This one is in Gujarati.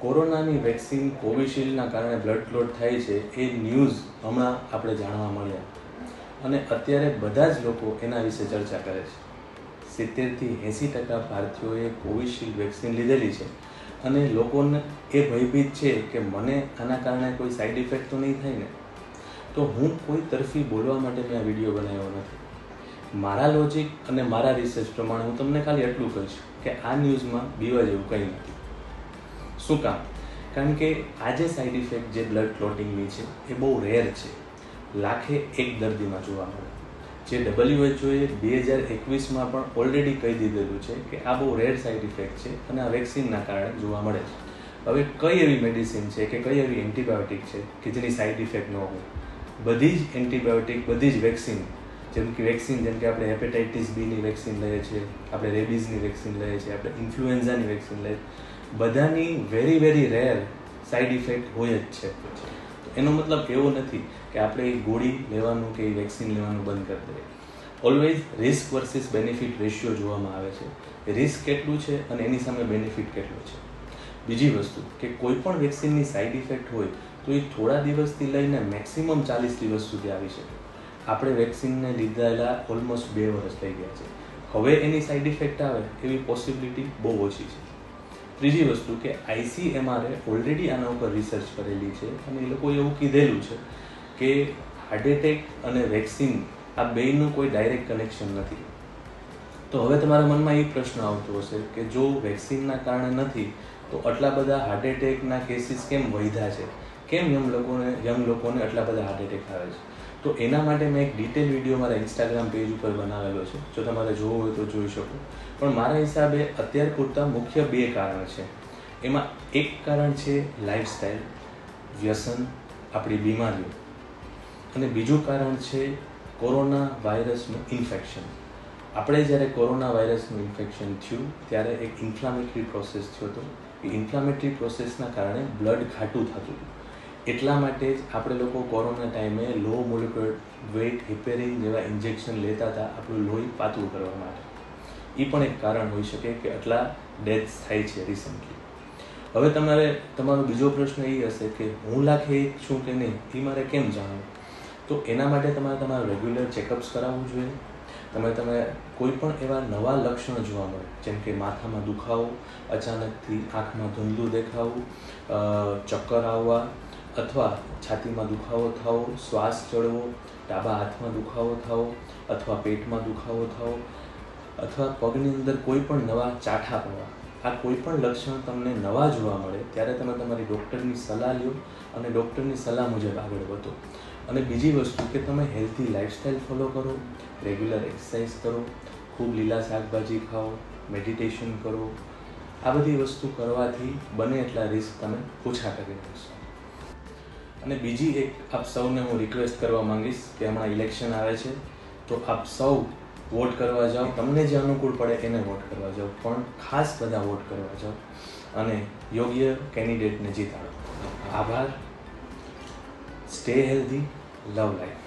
કોરોનાની વેક્સિન કોવિશિલ્ડના કારણે બ્લડ ક્લોટ થાય છે એ ન્યૂઝ હમણાં આપણે જાણવા મળ્યા અને અત્યારે બધા જ લોકો એના વિશે ચર્ચા કરે છે. 70થી 80% ભારતીયોએ કોવિશિલ્ડ વેક્સિન લીધેલી છે અને લોકોને એ ભયભીત છે કે મને આના કારણે કોઈ સાઈડ ઇફેક્ટ તો નહીં થાય ને. તો હું કોઈ તરફી બોલવા માટે મેં આ વિડીયો બનાવ્યો નથી. મારા લોજિક અને મારા રિસર્ચ પ્રમાણે હું તમને ખાલી એટલું કહીશ કે આ ન્યૂઝમાં બીવા જેવું કંઈ નથી. શું કામ? કારણ કે આ જે સાઈડ ઇફેક્ટ જે બ્લડ ક્લોટિંગની છે એ બહુ રેર છે. લાખે એક દર્દીમાં જોવા મળે. જે WHOએ 2021માં પણ ઓલરેડી કહી દીધેલું છે કે આ બહુ રેર સાઈડ ઇફેક્ટ છે અને આ વેક્સિનના કારણે જોવા મળે છે. હવે કઈ એવી મેડિસિન છે કે કઈ એવી એન્ટીબાયોટિક છે કે જેની સાઈડ ઇફેક્ટ ન હોય? બધી જ એન્ટીબાયોટિક, બધી જ વેક્સિન, જેમ કે આપણે હેપેટાઇટિસ બીની વેક્સિન લઈએ છીએ, આપણે રેબીઝની વેક્સિન લઈએ છીએ, આપણે ઇન્ફ્લુએન્ઝાની વેક્સિન લઈએ, બધાની વેરી રેર સાઈડ ઇફેક્ટ હોય જ છે. તો એનો મતલબ એવો નથી કે આપણે એ ગોળી લેવાનું કે એ વેક્સિન લેવાનું બંધ કરી દઈએ. Always risk versus benefit ratio જોવામાં આવે છે. રિસ્ક કેટલું છે અને એની સામે બેનિફિટ કેટલું છે. બીજી વસ્તુ કે કોઈ પણ વેક્સિનની સાઈડ ઇફેક્ટ હોય તો એ થોડા દિવસથી લઈને મેક્સિમમ 40 દિવસ સુધી આવી શકે. આપણે વેક્સિનને લીધેલા ઓલમોસ્ટ 2 વર્ષ થઈ ગયા છે. હવે એની સાઈડ ઇફેક્ટ આવે એવી પોસિબિલિટી બહુ ઓછી છે. ત્રીજી વસ્તુ કે ICMRએ ઓલરેડી આના ઉપર રિસર્ચ કરેલી છે અને એ લોકોએ એવું કીધેલું છે કે હાર્ટ એટેક અને વેક્સિન આ બેયનું કોઈ ડાયરેક્ટ કનેક્શન નથી. તો હવે તમારા મનમાં એ પ્રશ્ન આવતો હશે કે જો વેક્સિનના કારણે નથી તો આટલા બધા હાર્ટ એટેકના કેસીસ કેમ વધ્યા છે? કેમ યંગ લોકોને આટલા બધા હાર્ટ એટેક આવે છે? તો એના માટે મેં એક ડિટેલ વિડીયો મારા ઇન્સ્ટાગ્રામ પેજ ઉપર બનાવેલો છે. જો તમારે જોવો હોય તો જોઈ શકો. પણ મારા હિસાબે અત્યાર પૂરતા મુખ્ય 2 કારણ છે. એમાં એક કારણ છે લાઈફસ્ટાઈલ, વ્યસન, આપણી બીમારીઓ, અને બીજું કારણ છે કોરોના વાયરસનું ઇન્ફેક્શન. આપણે જ્યારે કોરોના વાયરસનું ઇન્ફેક્શન થયું ત્યારે એક ઇન્ફ્લામેટરી પ્રોસેસ થયો હતો. એ ઇન્ફ્લામેટરી પ્રોસેસના કારણે બ્લડ ઘાટું થતું હતું. એટલા માટે જ આપણે લોકો કોરોના ટાઈમે લો મોલિક્યુલર વેઇટ હિપેરિન જેવા ઇન્જેક્શન લેતા હતા આપણું લોહી પાતળું કરવા માટે. એ પણ એક કારણ હોઈ શકે કે આટલા ડેથ્સ થાય છે રિસન્ટલી. હવે તમારો બીજો પ્રશ્ન એ હશે કે હું લાખે એક છું કે નહીં, એ મારે કેમ જાણવું? તો એના માટે તમારા રેગ્યુલર ચેકઅપ્સ કરાવવું જોઈએ. તમે કોઈ પણ એવા નવા લક્ષણો જોવા મળે, જેમ કે માથામાં દુખાવો, અચાનકથી આંખમાં ધૂંધલું દેખાવું, ચક્કર આવવા, અથવા છાતીમાં દુખાવો થવો, શ્વાસ ચડવો, ડાબા હાથમાં દુખાવો થવો, અથવા પેટમાં દુખાવો થવો, અથવા પગની અંદર કોઈ પણ નવા ચાઠા પડવા, આ કોઈ પણ લક્ષણ તમને નવા જોવા મળે ત્યારે તમે તમારી ડૉક્ટરની સલાહ લો અને ડૉક્ટરની સલાહ મુજબ આગળ વધો. અને બીજી વસ્તુ કે તમે હેલ્ધી લાઈફસ્ટાઈલ ફોલો કરો, રેગ્યુલર એક્સરસાઇઝ કરો, ખૂબ લીલા શાકભાજી ખાઓ, મેડિટેશન કરો. આ બધી વસ્તુ કરવાથી બને એટલા રિસ્ક તમે ઓછા કરી શકશો. અને બીજી એક આપ સૌને હું રિક્વેસ્ટ કરવા માંગીશ કે હમણાં ઇલેક્શન આવે છે તો આપ સૌ વોટ કરવા જાઓ. તમને જે અનુકૂળ પડે એને વોટ કરવા જાઓ, પણ ખાસ બધા વોટ કરવા જાઓ અને યોગ્ય કેન્ડિડેટને જીતાડો. આભાર. Stay healthy, love life.